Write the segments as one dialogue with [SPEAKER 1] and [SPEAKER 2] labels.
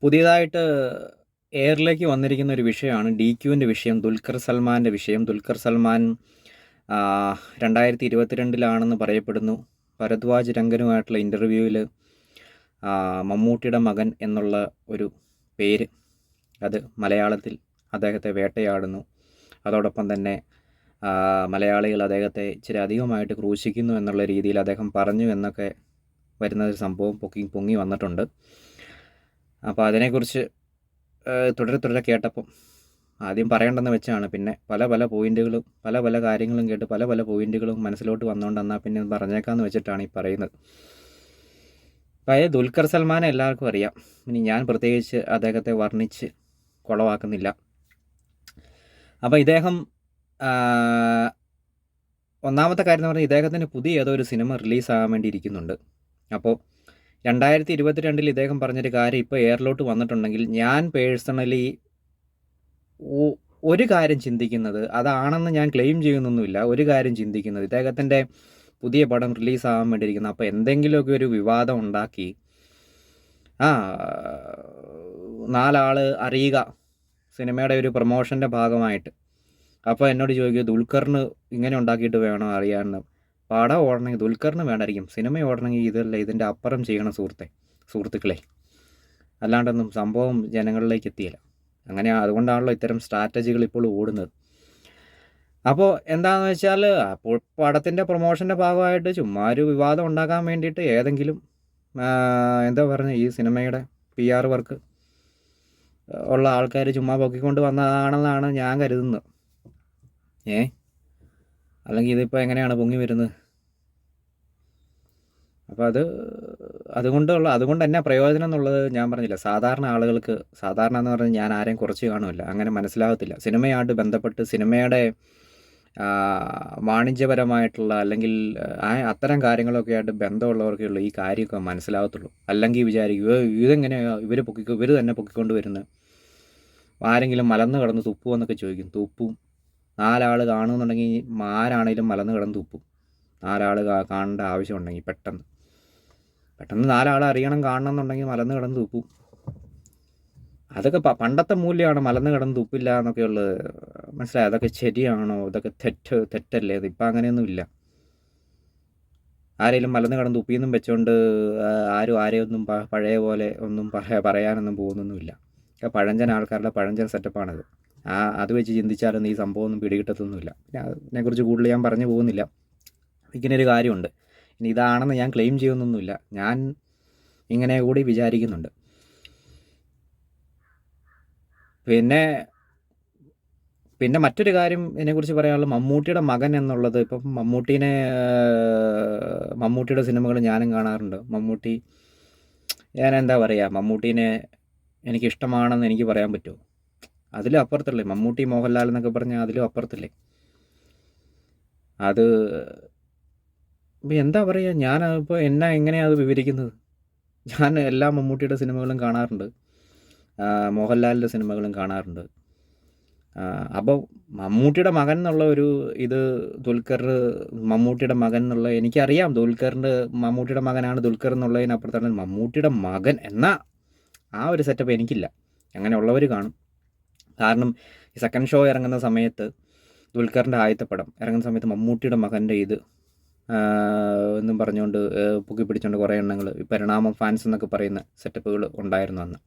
[SPEAKER 1] പുതിയതായിട്ട് എയറിലേക്ക് വന്നിരിക്കുന്ന ഒരു വിഷയമാണ് DQവിൻ്റെ വിഷയം, ദുൽഖർ സൽമാൻ്റെ വിഷയം. ദുൽഖർ സൽമാൻ 2022 പറയപ്പെടുന്നു. ഭരദ്വാജ് രംഗനുമായിട്ടുള്ള ഇൻ്റർവ്യൂവിൽ മമ്മൂട്ടിയുടെ മകൻ എന്നുള്ള ഒരു പേര്, അത് മലയാളത്തിൽ അദ്ദേഹത്തെ വേട്ടയാടുന്നു. അതോടൊപ്പം തന്നെ മലയാളികൾ അദ്ദേഹത്തെ ഇച്ചിരി അധികമായിട്ട് ക്രൂശിക്കുന്നു എന്നുള്ള രീതിയിൽ അദ്ദേഹം പറഞ്ഞു എന്നൊക്കെ വരുന്നൊരു സംഭവം പൊങ്ങി വന്നിട്ടുണ്ട്. അപ്പോൾ അതിനെക്കുറിച്ച് തുടരെ കേട്ടപ്പം ആദ്യം പറയേണ്ടെന്ന് വെച്ചാണ്. പിന്നെ പല പോയിൻറ്റുകളും പല കാര്യങ്ങളും കേട്ട് പല പോയിൻറ്റുകളും മനസ്സിലോട്ട് വന്നുകൊണ്ട് എന്നാൽ പിന്നെ പറഞ്ഞേക്കാമെന്ന് വെച്ചിട്ടാണ് ഈ പറയുന്നത്. പഴയ ദുൽഖർ സൽമാനെ എല്ലാവർക്കും അറിയാം. ഇനി ഞാൻ പ്രത്യേകിച്ച് അദ്ദേഹത്തെ വർണ്ണിച്ച് കുളവാക്കുന്നില്ല. അപ്പോൾ ഇദ്ദേഹം ഒന്നാമത്തെ കാര്യം എന്ന് പറഞ്ഞാൽ ഇദ്ദേഹത്തിന് പുതിയ ഏതോ ഒരു സിനിമ റിലീസാകാൻ വേണ്ടി ഇരിക്കുന്നുണ്ട്. അപ്പോൾ 2022 ഇദ്ദേഹം പറഞ്ഞൊരു കാര്യം ഇപ്പോൾ എയറിലോട്ട് വന്നിട്ടുണ്ടെങ്കിൽ ഞാൻ പേഴ്സണലി ഒരു കാര്യം ചിന്തിക്കുന്നത്, അതാണെന്ന് ഞാൻ ക്ലെയിം ചെയ്യുന്നൊന്നുമില്ല, ഒരു കാര്യം ചിന്തിക്കുന്നത്, ഇദ്ദേഹത്തിൻ്റെ പുതിയ പടം റിലീസാകാൻ വേണ്ടിയിരിക്കുന്നു. അപ്പോൾ എന്തെങ്കിലുമൊക്കെ ഒരു വിവാദം ഉണ്ടാക്കി 4 അറിയുക സിനിമയുടെ ഒരു പ്രൊമോഷൻ്റെ ഭാഗമായിട്ട്. അപ്പോൾ എന്നോട് ചോദിക്കുക, ദുൽഖറിന് ഇങ്ങനെ ഉണ്ടാക്കിയിട്ട് വേണോ അറിയാമെന്ന്. പടം ഓടണമെങ്കിൽ ദുൽഖറിന് വേണ്ടായിരിക്കും, സിനിമ ഓടണമെങ്കിൽ ഇതിൻ്റെ അപ്പുറം ചെയ്യണം സുഹൃത്തുക്കളെ, അല്ലാണ്ടൊന്നും സംഭവം ജനങ്ങളിലേക്ക് എത്തിയില്ല. അങ്ങനെ അതുകൊണ്ടാണല്ലോ ഇത്തരം സ്ട്രാറ്റജികൾ ഇപ്പോൾ ഓടുന്നത്. അപ്പോൾ എന്താണെന്ന് വെച്ചാൽ, അപ്പോൾ പടത്തിൻ്റെ പ്രൊമോഷൻ്റെ ഭാഗമായിട്ട് ചുമ്മാ ഒരു വിവാദം ഉണ്ടാക്കാൻ വേണ്ടിയിട്ട് ഏതെങ്കിലും എന്താ പറയുക, ഈ സിനിമയുടെ PR വർക്ക് ഉള്ള ആൾക്കാർ ചുമ്മാ പൊക്കിക്കൊണ്ട് വന്നതാണെന്നാണ് ഞാൻ കരുതുന്നത്. അല്ലെങ്കിൽ ഇതിപ്പോൾ എങ്ങനെയാണ് പൊങ്ങി വരുന്നത്? അപ്പോൾ അതുകൊണ്ട് എന്നാ പ്രയോജനം എന്നുള്ളത് ഞാൻ പറഞ്ഞില്ല. സാധാരണ ആളുകൾക്ക്, സാധാരണ എന്ന് പറഞ്ഞാൽ ഞാൻ ആരെയും കുറച്ച് കാണുമില്ല, അങ്ങനെ മനസ്സിലാകത്തില്ല. സിനിമയായിട്ട് ബന്ധപ്പെട്ട് സിനിമയുടെ വാണിജ്യപരമായിട്ടുള്ള അല്ലെങ്കിൽ അത്തരം കാര്യങ്ങളൊക്കെ ആയിട്ട് ബന്ധമുള്ളവർക്കേ ഉള്ളൂ ഈ കാര്യമൊക്കെ മനസ്സിലാകത്തുള്ളൂ. അല്ലെങ്കിൽ വിചാരിക്കുക ഇതെങ്ങനെയാണ് ഇവർ തന്നെ പൊക്കിക്കൊണ്ട് വരുന്നത്, ആരെങ്കിലും മലന്ന് കിടന്ന് തുപ്പുമെന്നൊക്കെ ചോദിക്കും. തുപ്പും. 4 കാണുമെന്നുണ്ടെങ്കിൽ ആരാണേലും മലന്ന് കിടന്ന് തുപ്പും. 4 കാണേണ്ട ആവശ്യമുണ്ടെങ്കിൽ പെട്ടെന്ന് 4 അറിയണം, കാണണം എന്നുണ്ടെങ്കിൽ മലന്ന് കിടന്ന് തുപ്പും. അതൊക്കെ പണ്ടത്തെ മൂല്യമാണ്, മലന്ന് കിടന്ന് തുപ്പില്ല എന്നൊക്കെ ഉള്ളത്. മനസ്സിലായി? അതൊക്കെ ശരിയാണോ? ഇതൊക്കെ തെറ്റല്ലേ? ഇപ്പം അങ്ങനെയൊന്നും ഇല്ല. ആരെങ്കിലും മലന്ന് കിടന്ന് തുപ്പിയെന്നും വെച്ചുകൊണ്ട് ആരും ആരെയൊന്നും പഴയ പോലെ ഒന്നും പറയാനൊന്നും പോകുന്നൊന്നുമില്ല. പഴഞ്ചൻ ആൾക്കാരുടെ പഴഞ്ചൻ സെറ്റപ്പാണത്. അത് വെച്ച് ചിന്തിച്ചാലൊന്നും ഈ സംഭവം ഒന്നും പിടികിട്ടത്തൊന്നുമില്ല. പിന്നെ അതിനെക്കുറിച്ച് കൂടുതൽ ഞാൻ പറഞ്ഞു പോകുന്നില്ല. ഇങ്ങനെയൊരു കാര്യമുണ്ട്. ഇനി ഇതാണെന്ന് ഞാൻ ക്ലെയിം ചെയ്യുന്നൊന്നുമില്ല, ഞാൻ ഇങ്ങനെ കൂടി വിചാരിക്കുന്നുണ്ട്. പിന്നെ മറ്റൊരു കാര്യം ഇതിനെക്കുറിച്ച് പറയാനുള്ളത്, മമ്മൂട്ടിയുടെ മകൻ എന്നുള്ളത്. ഇപ്പം മമ്മൂട്ടിയുടെ സിനിമകൾ ഞാനും കാണാറുണ്ട്. ഞാൻ എന്താ പറയുക, മമ്മൂട്ടീനെ എനിക്കിഷ്ടമാണെന്ന് എനിക്ക് പറയാൻ പറ്റുമോ? അതിലും അപ്പുറത്തല്ലേ മമ്മൂട്ടി മോഹൻലാൽ എന്നൊക്കെ പറഞ്ഞാൽ, അതിലും അപ്പുറത്തല്ലേ അത്. എന്താ പറയുക, ഞാൻ ഇപ്പോൾ എങ്ങനെയാണ് അത് വിവരിക്കുന്നത്? ഞാൻ എല്ലാ മമ്മൂട്ടിയുടെ സിനിമകളും കാണാറുണ്ട്, മോഹൻലാലിൻ്റെ സിനിമകളും കാണാറുണ്ട്. അപ്പോൾ മമ്മൂട്ടിയുടെ മകൻ എന്നുള്ള ഒരു ഇത്, ദുൽഖർ മമ്മൂട്ടിയുടെ മകൻ എന്നുള്ള, എനിക്കറിയാം മമ്മൂട്ടിയുടെ മകനാണ് ദുൽഖർ എന്നുള്ളതിനപ്പുറത്താണ് മമ്മൂട്ടിയുടെ മകൻ എന്ന ആ ഒരു സെറ്റപ്പ് എനിക്കില്ല. അങ്ങനെയുള്ളവർ കാണും. കാരണം ഈ സെക്കൻഡ് ഷോ ഇറങ്ങുന്ന സമയത്ത്, ദുൽഖറിൻ്റെ ആദ്യത്തെ പടം ഇറങ്ങുന്ന സമയത്ത് മമ്മൂട്ടിയുടെ മകൻ്റെ ഇത് എന്നും പറഞ്ഞുകൊണ്ട് പൊക്കി പിടിച്ചുകൊണ്ട് കുറേ എണ്ണങ്ങൾ, ഈ പരിണാമം ഫാൻസ് എന്നൊക്കെ പറയുന്ന സെറ്റപ്പുകൾ ഉണ്ടായിരുന്നു അന്ന്.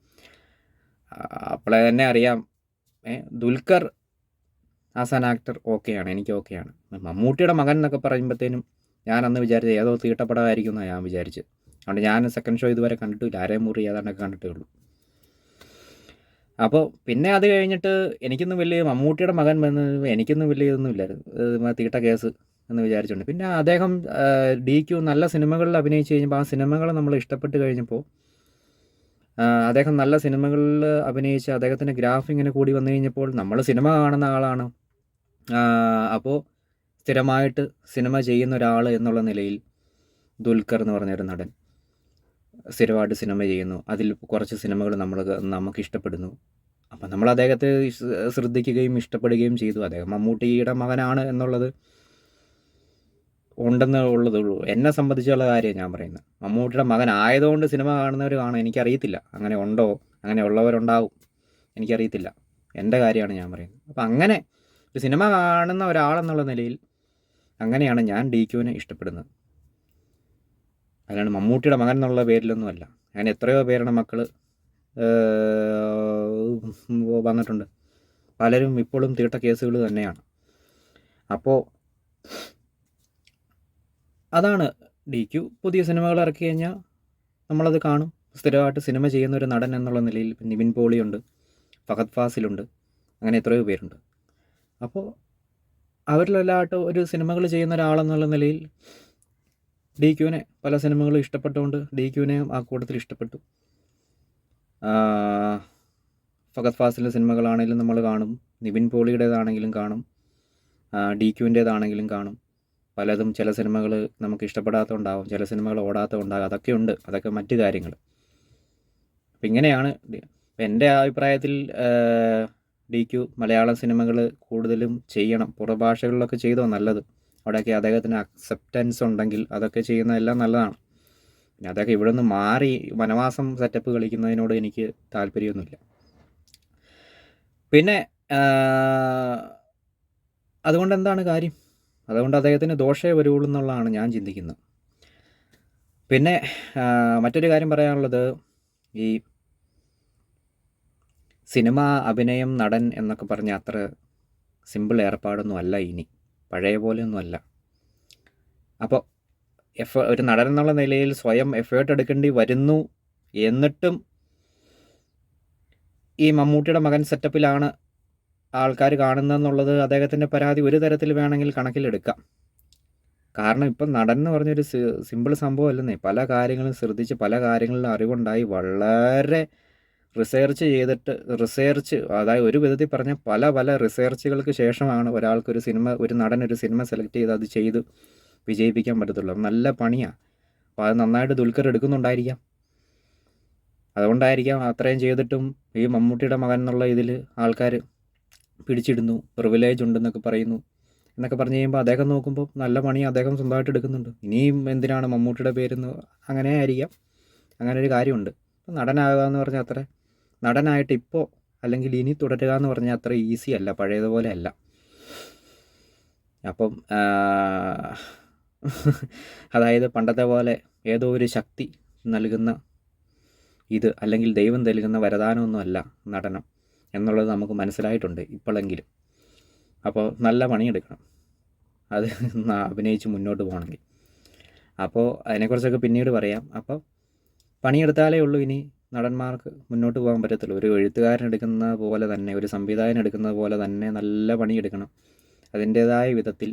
[SPEAKER 1] അപ്പോളെ തന്നെ അറിയാം, ദുൽഖർ ആസ് ആൻ ആക്ടർ ഓക്കെയാണ്, എനിക്ക് ഓക്കെയാണ്. മമ്മൂട്ടിയുടെ മകൻ എന്നൊക്കെ പറയുമ്പോഴത്തേനും ഞാൻ അന്ന് വിചാരിച്ചത് ഏതോ തീട്ടപ്പടമായിരിക്കും എന്നാണ് ഞാൻ വിചാരിച്ചത്. അതുകൊണ്ട് ഞാൻ സെക്കൻഡ് ഷോ ഇതുവരെ കണ്ടിട്ടില്ല, ആരെയും മുറി ഏതാണ്ടൊക്കെ കണ്ടിട്ടേ ഉള്ളൂ. അപ്പോൾ പിന്നെ അത് കഴിഞ്ഞിട്ട് എനിക്കൊന്നും വലിയ മമ്മൂട്ടിയുടെ മകൻ എനിക്കൊന്നും വലിയ ഇതൊന്നും ഇല്ലായിരുന്നു, തീട്ട കേസ് എന്ന് വിചാരിച്ചുകൊണ്ട്. പിന്നെ അദ്ദേഹം DQ നല്ല സിനിമകളിൽ അഭിനയിച്ച് കഴിഞ്ഞപ്പോൾ, ആ സിനിമകൾ നമ്മൾ ഇഷ്ടപ്പെട്ട് കഴിഞ്ഞപ്പോൾ, അദ്ദേഹം നല്ല സിനിമകളിൽ അഭിനയിച്ച് അദ്ദേഹത്തിൻ്റെ ഗ്രാഫ് ഇങ്ങനെ കൂടി വന്നു കഴിഞ്ഞപ്പോൾ, നമ്മൾ സിനിമ കാണുന്ന ആളാണ്. അപ്പോൾ സ്ഥിരമായിട്ട് സിനിമ ചെയ്യുന്ന ഒരാൾ എന്നുള്ള നിലയിൽ ദുൽഖർ എന്ന് പറഞ്ഞൊരു നടൻ സ്ഥിരമായിട്ട് സിനിമ ചെയ്യുന്നു. അതിൽ കുറച്ച് സിനിമകൾ നമുക്ക് ഇഷ്ടപ്പെടുന്നു. അപ്പം നമ്മൾ അദ്ദേഹത്തെ ശ്രദ്ധിക്കുകയും ഇഷ്ടപ്പെടുകയും ചെയ്തു. അദ്ദേഹം മമ്മൂട്ടിയുടെ മകനാണ് എന്നുള്ളത് ഉള്ളൂ. എന്നെ സംബന്ധിച്ചുള്ള കാര്യം ഞാൻ പറയുന്നത്. മമ്മൂട്ടിയുടെ മകൻ ആയതുകൊണ്ട് സിനിമ കാണുന്നവർ കാണും, എനിക്കറിയത്തില്ല അങ്ങനെ ഉണ്ടോ അങ്ങനെ ഉള്ളവരുണ്ടാവും, എനിക്കറിയത്തില്ല, എൻ്റെ കാര്യമാണ് ഞാൻ പറയുന്നത്. അപ്പോൾ അങ്ങനെ ഒരു സിനിമ കാണുന്ന ഒരാളെന്നുള്ള നിലയിൽ അങ്ങനെയാണ് ഞാൻ DQവിനെ ഇഷ്ടപ്പെടുന്നത്. അല്ലാണ്ട് മമ്മൂട്ടിയുടെ മകൻ എന്നുള്ള പേരിലൊന്നുമല്ല. അങ്ങനെ എത്രയോ പേരുടെ മക്കൾ വന്നിട്ടുണ്ട്. പലരും ഇപ്പോഴും തീട്ട കേസുകൾ തന്നെയാണ്. അപ്പോൾ അതാണ് DQ. പുതിയ സിനിമകൾ ഇറക്കി കഴിഞ്ഞാൽ നമ്മളത് കാണും. സ്ഥിരമായിട്ട് സിനിമ ചെയ്യുന്ന ഒരു നടൻ എന്നുള്ള നിലയിൽ നിവിൻ പോളിയുണ്ട്, ഫഹദ് ഫാസിലുണ്ട്, അങ്ങനെ എത്രയോ പേരുണ്ട്. അപ്പോൾ അവരിലെല്ലാമായിട്ട് ഒരു സിനിമകൾ ചെയ്യുന്ന ഒരാളെന്നുള്ള നിലയിൽ DQവിനെ പല സിനിമകളും ഇഷ്ടപ്പെട്ടുകൊണ്ട് DQവിനെയും ആ കൂട്ടത്തിൽ ഇഷ്ടപ്പെട്ടു. ഫഹദ് ഫാസിലിൻ്റെ സിനിമകളാണെങ്കിലും നമ്മൾ കാണും, നിവിൻ പോളിയുടേതാണെങ്കിലും കാണും, DQവിൻ്റേതാണെങ്കിലും കാണും. പലതും ചില സിനിമകൾ നമുക്ക് ഇഷ്ടപ്പെടാത്തതുണ്ടാവും, ചില സിനിമകൾ ഓടാത്തതുണ്ടാകും, അതൊക്കെ ഉണ്ട്, അതൊക്കെ മറ്റു കാര്യങ്ങൾ. അപ്പം ഇങ്ങനെയാണ്. എൻ്റെ അഭിപ്രായത്തിൽ DQ മലയാളം സിനിമകൾ കൂടുതലും ചെയ്യണം. പുറഭാഷകളിലൊക്കെ ചെയ്തോ നല്ലത്. അവിടെയൊക്കെ അദ്ദേഹത്തിന് അക്സെപ്റ്റൻസ് ഉണ്ടെങ്കിൽ അതൊക്കെ ചെയ്യുന്നതെല്ലാം നല്ലതാണ്. പിന്നെ അതൊക്കെ ഇവിടെ നിന്ന് മാറി വനവാസം സെറ്റപ്പ് കളിക്കുന്നതിനോട് എനിക്ക് താല്പര്യമൊന്നുമില്ല. പിന്നെ അതുകൊണ്ട് എന്താണ് കാര്യം? അതുകൊണ്ട് അദ്ദേഹത്തിന് ദോഷമേ വരുള്ളൂ എന്നുള്ളതാണ് ഞാൻ ചിന്തിക്കുന്നത്. പിന്നെ മറ്റൊരു കാര്യം പറയാനുള്ളത്, ഈ സിനിമ, അഭിനയം, നടൻ എന്നൊക്കെ പറഞ്ഞാൽ അത്ര സിമ്പിൾ ഏർപ്പാടൊന്നും അല്ല ഇനി, പഴയ പോലെയൊന്നും അല്ല. അപ്പോൾ ഒരു നടൻ എന്നുള്ള നിലയിൽ സ്വയം എഫേർട്ട് എടുക്കേണ്ടി വരുന്നു. എന്നിട്ടും ഈ മമ്മൂട്ടിയുടെ മകൻ സെറ്റപ്പിലാണ് ആൾക്കാർ കാണുന്നതെന്നുള്ളത് അദ്ദേഹത്തിൻ്റെ പരാതി ഒരു തരത്തിൽ വേണമെങ്കിൽ കണക്കിലെടുക്കാം. കാരണം ഇപ്പം നടൻ എന്ന് പറഞ്ഞൊരു സിമ്പിൾ സംഭവം അല്ലെന്നേ. പല കാര്യങ്ങളും ശ്രദ്ധിച്ച് പല കാര്യങ്ങളിലും അറിവുണ്ടായി വളരെ റിസർച്ച് ചെയ്തിട്ട്, അതായത് ഒരു വിധത്തിൽ പറഞ്ഞാൽ പല റിസർച്ചുകൾക്ക് ശേഷമാണ് ഒരാൾക്കൊരു സിനിമ, ഒരു നടൻ ഒരു സിനിമ സെലക്ട് ചെയ്ത് അത് ചെയ്ത് വിജയിപ്പിക്കാൻ പറ്റത്തുള്ളൂ. നല്ല പണിയാണ്. അപ്പോൾ അത് നന്നായിട്ട് ദുൽഖർ എടുക്കുന്നുണ്ടായിരിക്കാം. അതുകൊണ്ടായിരിക്കാം അത്രയും ചെയ്തിട്ടും ഈ മമ്മൂട്ടിയുടെ മകൻ എന്നുള്ള ഇതിൽ ആൾക്കാർ പിടിച്ചിടുന്നു, പ്രിവിലേജ് ഉണ്ടെന്നൊക്കെ പറയുന്നു. എന്നൊക്കെ പറഞ്ഞു കഴിയുമ്പോൾ അദ്ദേഹം നോക്കുമ്പോൾ നല്ല പണി അദ്ദേഹം സ്വന്തമായിട്ട് എടുക്കുന്നുണ്ട്. ഇനിയും എന്തിനാണ് മമ്മൂട്ടിയുടെ പേരെന്ന്, അങ്ങനെ ആയിരിക്കാം. അങ്ങനെ ഒരു കാര്യമുണ്ട്. അപ്പോൾ നടനാകുക എന്ന് പറഞ്ഞാൽ അത്ര, നടനായിട്ട് ഇപ്പോൾ അല്ലെങ്കിൽ ഇനി തുടരുക എന്ന് പറഞ്ഞാൽ അത്ര ഈസി അല്ല, പഴയതുപോലെ അല്ല. അപ്പം അതായത് പണ്ടത്തെ പോലെ ഏതോ ഒരു ശക്തി നൽകുന്ന ഇത്, അല്ലെങ്കിൽ ദൈവം നൽകുന്ന വരദാനമൊന്നുമല്ല നടനം എന്നുള്ളത് നമുക്ക് മനസ്സിലായിട്ടുണ്ട് ഇപ്പോഴെങ്കിലും. അപ്പോൾ നല്ല പണിയെടുക്കണം അത് അഭിനയിച്ച് മുന്നോട്ട് പോകണമെങ്കിൽ. അപ്പോൾ അതിനെക്കുറിച്ചൊക്കെ പിന്നീട് പറയാം. അപ്പോൾ പണിയെടുത്താലേ ഉള്ളൂ ഇനി നടന്മാർക്ക് മുന്നോട്ട് പോകാൻ പറ്റത്തുള്ളൂ. ഒരു എഴുത്തുകാരൻ എടുക്കുന്ന പോലെ തന്നെ, ഒരു സംവിധായകൻ എടുക്കുന്നത് പോലെ തന്നെ നല്ല പണിയെടുക്കണം അതിൻ്റേതായ വിധത്തിൽ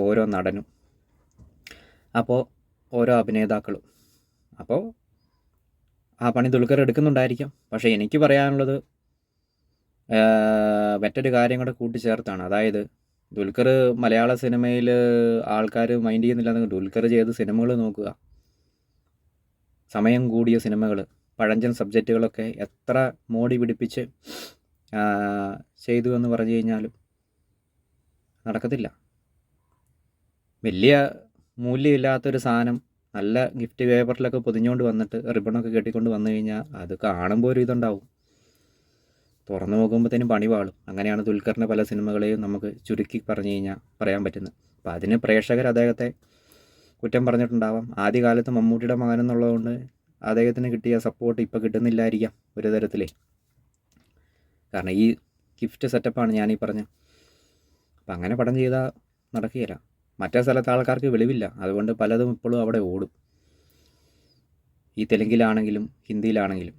[SPEAKER 1] ഓരോ നടനും, അപ്പോൾ ഓരോ അഭിനേതാക്കളും. അപ്പോൾ ആ പണി ദുൽഖർ എടുക്കുന്നുണ്ടായിരിക്കാം. പക്ഷേ എനിക്ക് പറയാനുള്ളത് മറ്റൊരു കാര്യം കൂടെ കൂട്ടിച്ചേർത്താണ്. അതായത് ദുൽഖർ മലയാള സിനിമയിൽ ആൾക്കാർ മൈൻഡ് ചെയ്യുന്നില്ലെന്ന്, ദുൽഖർ ചെയ്ത സിനിമകൾ നോക്കുക. സമയം കൂടിയ സിനിമകൾ, പഴഞ്ചൻ സബ്ജക്റ്റുകളൊക്കെ എത്ര മോടി പിടിപ്പിച്ച് ചെയ്തു എന്ന് പറഞ്ഞു കഴിഞ്ഞാലും നടക്കത്തില്ല. വലിയ മൂല്യമില്ലാത്തൊരു സാധനം നല്ല ഗിഫ്റ്റ് പേപ്പറിലൊക്കെ പൊതിഞ്ഞുകൊണ്ട് വന്നിട്ട് റിബണൊക്കെ കെട്ടിക്കൊണ്ട് വന്നു കഴിഞ്ഞാൽ അത് കാണുമ്പോൾ ഒരു ഇതുണ്ടാവും, തുറന്നു നോക്കുമ്പോഴത്തേനും പണി പാളും. അങ്ങനെയാണ് ദുൽഖറിൻ്റെ പല സിനിമകളെയും നമുക്ക് ചുരുക്കി പറഞ്ഞു കഴിഞ്ഞാൽ പറയാൻ പറ്റുന്നത്. അപ്പോൾ അതിന് പ്രേക്ഷകർ അദ്ദേഹത്തെ കുറ്റം പറഞ്ഞിട്ടുണ്ടാവാം. ആദ്യകാലത്ത് മമ്മൂട്ടിയുടെ മകൻ എന്നുള്ളതുകൊണ്ട് അദ്ദേഹത്തിന് കിട്ടിയ സപ്പോർട്ട് ഇപ്പോൾ കിട്ടുന്നില്ലായിരിക്കാം ഒരു തരത്തിലേ. കാരണം ഈ ഗിഫ്റ്റ് സെറ്റപ്പാണ് ഞാനീ പറഞ്ഞത്. അപ്പം അങ്ങനെ പടം ചെയ്താൽ നടക്കുകയില്ല. മറ്റേ സ്ഥലത്ത് ആൾക്കാർക്ക് വെളിവില്ല, അതുകൊണ്ട് പലതും ഇപ്പോഴും അവിടെ ഓടും, ഈ തെലുങ്കിലാണെങ്കിലും ഹിന്ദിയിലാണെങ്കിലും.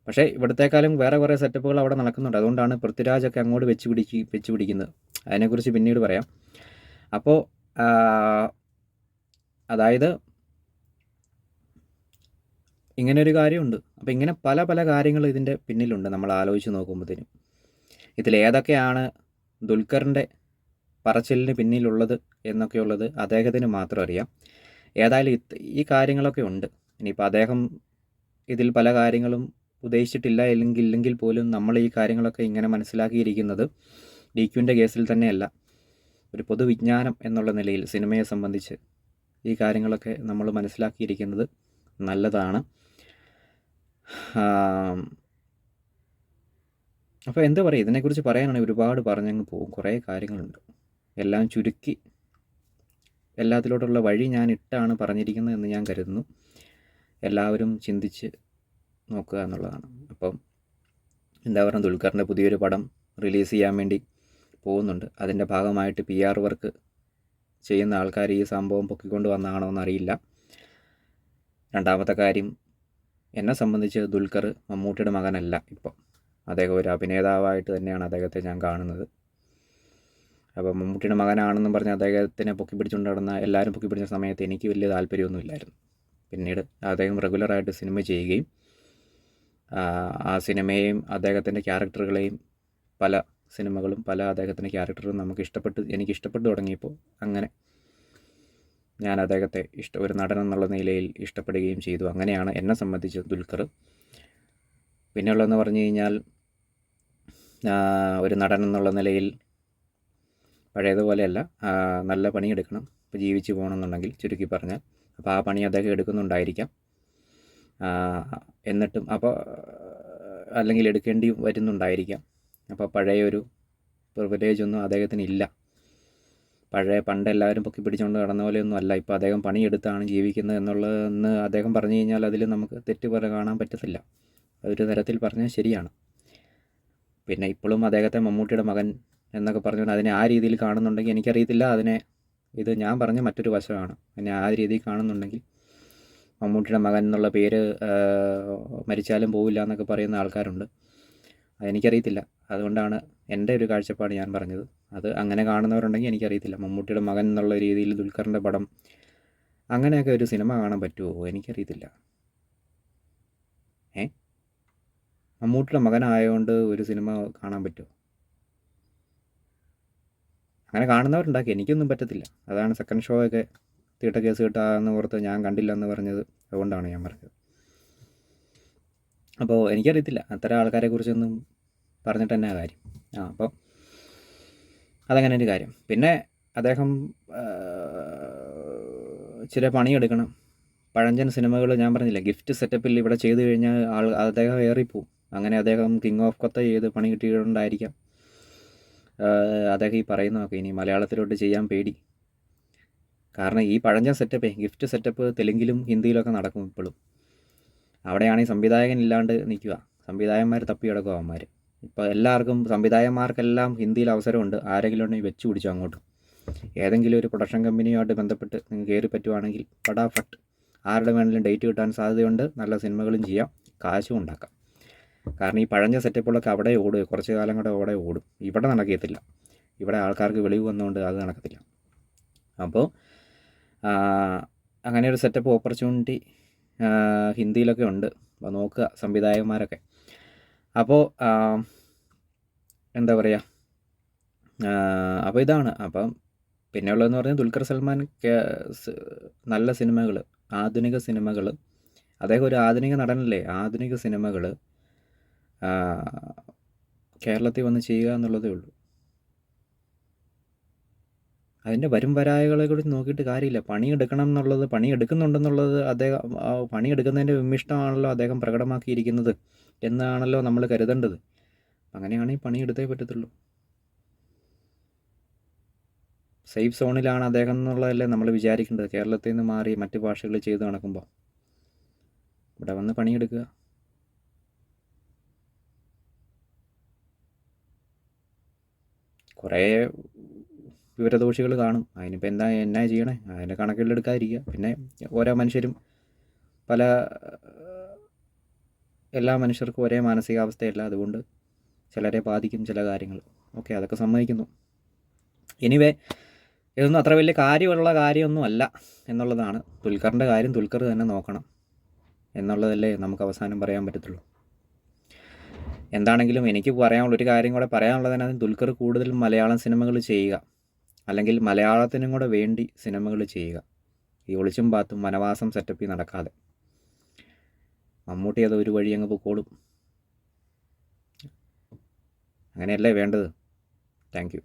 [SPEAKER 1] പക്ഷേ ഇവിടത്തേക്കാളും വേറെ കുറേ സെറ്റപ്പുകൾ അവിടെ നടക്കുന്നുണ്ട്. അതുകൊണ്ടാണ് പൃഥ്വിരാജൊക്കെ അങ്ങോട്ട് വെച്ച് പിടിക്കുന്നത്. അതിനെക്കുറിച്ച് പിന്നീട് പറയാം. അപ്പോൾ അതായത് ഇങ്ങനൊരു കാര്യമുണ്ട്. അപ്പോൾ ഇങ്ങനെ പല കാര്യങ്ങൾ ഇതിൻ്റെ പിന്നിലുണ്ട് നമ്മൾ ആലോചിച്ച് നോക്കുമ്പോഴത്തേനും. ഇതിലേതൊക്കെയാണ് ദുൽഖറിൻ്റെ പറച്ചിലിന് പിന്നിലുള്ളത് എന്നൊക്കെയുള്ളത് അദ്ദേഹത്തിന് മാത്രം അറിയാം. ഏതായാലും ഈ കാര്യങ്ങളൊക്കെ ഉണ്ട്. ഇനിയിപ്പോൾ അദ്ദേഹം ഇതിൽ പല കാര്യങ്ങളും ഉദ്ദേശിച്ചിട്ടില്ല ഇല്ലെങ്കിൽ പോലും നമ്മൾ ഈ കാര്യങ്ങളൊക്കെ ഇങ്ങനെ മനസ്സിലാക്കിയിരിക്കുന്നത് DQവിൻ്റെ കേസിൽ തന്നെയല്ല, ഒരു പൊതുവിജ്ഞാനം എന്നുള്ള നിലയിൽ സിനിമയെ സംബന്ധിച്ച് ഈ കാര്യങ്ങളൊക്കെ നമ്മൾ മനസ്സിലാക്കിയിരിക്കുന്നത് നല്ലതാണ്. അപ്പോൾ എന്താ പറയുക, ഇതിനെക്കുറിച്ച് പറയാനാണെങ്കിൽ ഒരുപാട് പറഞ്ഞങ്ങ് പോകും. കുറേ കാര്യങ്ങളുണ്ട്. എല്ലാം ചുരുക്കി എല്ലാത്തിലോട്ടുള്ള വഴി ഞാൻ ഇട്ടാണ് പറഞ്ഞിരിക്കുന്നതെന്ന് ഞാൻ കരുതുന്നു. എല്ലാവരും ചിന്തിച്ച് നോക്കുക എന്നുള്ളതാണ്. അപ്പം എന്താ പറയുക, ദുൽഖറിൻ്റെ പുതിയൊരു പടം റിലീസ് ചെയ്യാൻ വേണ്ടി പോകുന്നുണ്ട്. അതിൻ്റെ ഭാഗമായിട്ട് PR വർക്ക് ചെയ്യുന്ന ആൾക്കാർ ഈ സംഭവം പൊക്കിക്കൊണ്ട് വന്നതാണോ എന്നറിയില്ല. രണ്ടാമത്തെ കാര്യം, എന്നെ സംബന്ധിച്ച് ദുൽഖർ മമ്മൂട്ടിയുടെ മകനല്ല. ഇപ്പം അദ്ദേഹം ഒരു അഭിനേതാവായിട്ട് തന്നെയാണ് അദ്ദേഹത്തെ ഞാൻ കാണുന്നത്. അപ്പോൾ മമ്മൂട്ടിയുടെ മകനാണെന്നും പറഞ്ഞ് അദ്ദേഹത്തിനെ പൊക്കി പിടിച്ചുകൊണ്ട് നടന്ന എല്ലാവരും പൊക്കി പിടിച്ച സമയത്ത് എനിക്ക് വലിയ താല്പര്യമൊന്നുമില്ലായിരുന്നു. പിന്നീട് അദ്ദേഹം റെഗുലറായിട്ട് സിനിമ ചെയ്യുകയും ആ സിനിമയെയും അദ്ദേഹത്തിൻ്റെ ക്യാരക്ടറുകളെയും പല സിനിമകളും പല അദ്ദേഹത്തിൻ്റെ ക്യാരക്ടറും എനിക്ക് ഇഷ്ടപ്പെട്ടു തുടങ്ങിയപ്പോൾ അങ്ങനെ ഞാൻ അദ്ദേഹത്തെ ഒരു നടൻ എന്നുള്ള നിലയിൽ ഇഷ്ടപ്പെടുകയും ചെയ്തു. അങ്ങനെയാണ് എന്നെ സംബന്ധിച്ച് ദുൽഖർ. പിന്നെയുള്ളതെന്ന് പറഞ്ഞു കഴിഞ്ഞാൽ, ഒരു നടൻ എന്നുള്ള നിലയിൽ പഴയതുപോലെയല്ല, നല്ല പണിയെടുക്കണം. ഇപ്പോൾ ജീവിച്ച് പോകണമെന്നുണ്ടെങ്കിൽ ചുരുക്കി പറഞ്ഞാൽ. അപ്പോൾ ആ പണി അദ്ദേഹം എടുക്കുന്നുണ്ടായിരിക്കാം. എന്നിട്ടും അല്ലെങ്കിൽ എടുക്കേണ്ടി വരുന്നുണ്ടായിരിക്കാം. അപ്പോൾ പഴയൊരു പ്രിവിലേജൊന്നും അദ്ദേഹത്തിനില്ല. പണ്ട് എല്ലാവരും പൊക്കി പിടിച്ചുകൊണ്ട് നടന്ന പോലെയൊന്നും അല്ല. ഇപ്പോൾ അദ്ദേഹം പണിയെടുത്താണ് ജീവിക്കുന്നത് എന്നുള്ളതെന്ന് അദ്ദേഹം പറഞ്ഞു കഴിഞ്ഞാൽ അതിൽ നമുക്ക് തെറ്റ് കാണാൻ പറ്റത്തില്ല. ഒരു തരത്തിൽ പറഞ്ഞാൽ ശരിയാണ്. പിന്നെ ഇപ്പോഴും അദ്ദേഹത്തെ മമ്മൂട്ടിയുടെ മകൻ എന്നൊക്കെ പറഞ്ഞുകൊണ്ട് അതിനെ ആ രീതിയിൽ കാണുന്നുണ്ടെങ്കിൽ എനിക്കറിയത്തില്ല. ഇത് ഞാൻ പറഞ്ഞ മറ്റൊരു വശമാണ്. അതിനെ ആ രീതിയിൽ കാണുന്നുണ്ടെങ്കിൽ മമ്മൂട്ടിയുടെ മകൻ എന്നുള്ള പേര് മരിച്ചാലും പോവില്ല എന്നൊക്കെ പറയുന്ന ആൾക്കാരുണ്ട്. അതെനിക്കറിയത്തില്ല. അതുകൊണ്ടാണ് എൻ്റെ ഒരു കാഴ്ചപ്പാട് ഞാൻ പറഞ്ഞത്. അത് അങ്ങനെ കാണുന്നവരുണ്ടെങ്കിൽ എനിക്കറിയത്തില്ല. മമ്മൂട്ടിയുടെ മകൻ എന്നുള്ള രീതിയിൽ ദുൽഖറിൻ്റെ പടം അങ്ങനെയൊക്കെ ഒരു സിനിമ കാണാൻ പറ്റുമോ? എനിക്കറിയത്തില്ല. മമ്മൂട്ടിയുടെ മകനായതുകൊണ്ട് ഒരു സിനിമ കാണാൻ പറ്റുമോ? അങ്ങനെ കാണുന്നവരുണ്ടാക്കി, എനിക്കൊന്നും പറ്റത്തില്ല. അതാണ് സെക്കൻഡ് ഷോ ഒക്കെ തീട്ട കേസ് കിട്ടാന്ന് ഓർത്ത് ഞാൻ കണ്ടില്ല എന്ന് പറഞ്ഞത്. അതുകൊണ്ടാണ് ഞാൻ പറഞ്ഞത്. അപ്പോൾ എനിക്കറിയത്തില്ല, അത്തരം ആൾക്കാരെ കുറിച്ചൊന്നും പറഞ്ഞിട്ട് തന്നെ കാര്യം. അപ്പോൾ അതങ്ങനെ ഒരു കാര്യം. പിന്നെ അദ്ദേഹം ചില പണിയെടുക്കണം. പഴഞ്ചൻ സിനിമകൾ ഞാൻ പറഞ്ഞില്ല, ഗിഫ്റ്റ് സെറ്റപ്പിൽ ഇവിടെ ചെയ്തു കഴിഞ്ഞാൽ അദ്ദേഹം ഏറിപ്പോവും. അങ്ങനെ അദ്ദേഹം കിങ് ഓഫ് കൊത്ത ചെയ്ത് പണി കിട്ടിയിട്ടുണ്ടായിരിക്കാം. അദ്ദേഹം ഈ പറയുന്നതൊക്കെ ഇനി മലയാളത്തിലോട്ട് ചെയ്യാൻ പേടി. കാരണം ഈ പഴഞ്ചൻ സെറ്റപ്പേ, ഗിഫ്റ്റ് സെറ്റപ്പ് തെലുങ്കിലും ഹിന്ദിയിലൊക്കെ നടക്കും ഇപ്പോഴും. അവിടെയാണെങ്കിൽ സംവിധായകൻ ഇല്ലാണ്ട് നിൽക്കുക. സംവിധായകന്മാർ തപ്പി കിടക്കുക അവന്മാർ. ഇപ്പോൾ എല്ലാവർക്കും സംവിധായകന്മാർക്കെല്ലാം ഹിന്ദിയിൽ അവസരമുണ്ട്. ആരെങ്കിലും ഉണ്ടെങ്കിൽ വെച്ച് പിടിച്ചു അങ്ങോട്ട്. ഏതെങ്കിലും ഒരു പ്രൊഡക്ഷൻ കമ്പനിയുമായിട്ട് ബന്ധപ്പെട്ട് നിങ്ങൾ കയറി പറ്റുവാണെങ്കിൽ ഫട്ടാഫട്ട് ആരുടെ വേണമെങ്കിലും ഡേറ്റ് കിട്ടാൻ സാധ്യതയുണ്ട്. നല്ല സിനിമകളും ചെയ്യാം, കാശും ഉണ്ടാക്കാം. കാരണം ഈ പഴഞ്ഞ സെറ്റപ്പുകളൊക്കെ അവിടെ ഓടുക, കുറച്ച് കാലം കൂടെ അവിടെ ഓടും. ഇവിടെ നടക്കത്തില്ല. ഇവിടെ ആൾക്കാർക്ക് വെളിവ് വന്നുകൊണ്ട് അത് നടക്കത്തില്ല. അപ്പോൾ അങ്ങനെ ഒരു സെറ്റപ്പ് ഓപ്പർച്യൂണിറ്റി ഹിന്ദിയിലൊക്കെ ഉണ്ട്. അപ്പോൾ നോക്കുക സംവിധായകന്മാരൊക്കെ. അപ്പോൾ എന്താ പറയുക, അപ്പോൾ ഇതാണ്. അപ്പം പിന്നെയുള്ളതെന്ന് പറഞ്ഞാൽ ദുൽഖർ സൽമാൻ നല്ല സിനിമകൾ, ആധുനിക സിനിമകൾ, അദ്ദേഹം ഒരു ആധുനിക നടനല്ലേ. ആധുനിക സിനിമകൾ കേരളത്തിൽ വന്ന് ചെയ്യുക എന്നുള്ളതേ ഉള്ളൂ. അതിൻ്റെ വരും വരായകളെ കുറിച്ച് നോക്കിയിട്ട് കാര്യമില്ല. പണിയെടുക്കണം എന്നുള്ളത്, പണിയെടുക്കുന്നുണ്ടെന്നുള്ളത് അദ്ദേഹം പണിയെടുക്കുന്നതിൻ്റെ വിമ്മിഷ്ടമാണല്ലോ അദ്ദേഹം പ്രകടമാക്കിയിരിക്കുന്നത് എന്നാണല്ലോ നമ്മൾ കരുതേണ്ടത്. അങ്ങനെയാണെങ്കിൽ പണിയെടുത്തേ പറ്റത്തുള്ളൂ. സേഫ് സോണിലാണ് അദ്ദേഹം എന്നുള്ളതല്ലേ നമ്മൾ വിചാരിക്കേണ്ടത്. കേരളത്തിൽ നിന്ന് മാറി മറ്റ് ഭാഷകൾ ചെയ്ത് നടക്കുമ്പോൾ ഇവിടെ വന്ന് പണിയെടുക്കുക. കുറേ വിവരദോഷികൾ കാണും. അതിനിപ്പോൾ എന്നാ ചെയ്യണേ? അതിൻ്റെ കണക്കിലെടുക്കാതിരിക്കുക. പിന്നെ ഓരോ മനുഷ്യരും എല്ലാ മനുഷ്യർക്കും ഒരേ മാനസികാവസ്ഥയല്ല. അതുകൊണ്ട് ചിലരെ ബാധിക്കും ചില കാര്യങ്ങൾ. ഓക്കെ, അതൊക്കെ സമ്മതിക്കുന്നു. എനിവേ, ഇതൊന്നും അത്ര വലിയ കാര്യമുള്ള കാര്യമൊന്നും അല്ല എന്നുള്ളതാണ്. ദുൽഖറിൻ്റെ കാര്യം ദുൽഖർ തന്നെ നോക്കണം എന്നുള്ളതല്ലേ നമുക്ക് അവസാനം പറയാൻ പറ്റത്തുള്ളൂ. എന്താണെങ്കിലും എനിക്ക് പറയാനുള്ളൊരു കാര്യം കൂടെ പറയാനുള്ളതിനകത്ത് ദുൽഖർ കൂടുതൽ മലയാളം സിനിമകൾ ചെയ്യുക, അല്ലെങ്കിൽ മലയാളത്തിനും കൂടെ വേണ്ടി സിനിമകൾ ചെയ്യുക. ഈ ഒളിച്ചും പാത്തും വനവാസം സെറ്റപ്പിൽ നടക്കാതെ. മമ്മൂട്ടി അത് ഒരു വഴി അങ്ങ് പൊക്കോളും. അങ്ങനെയല്ലേ വേണ്ടത്. Thank you.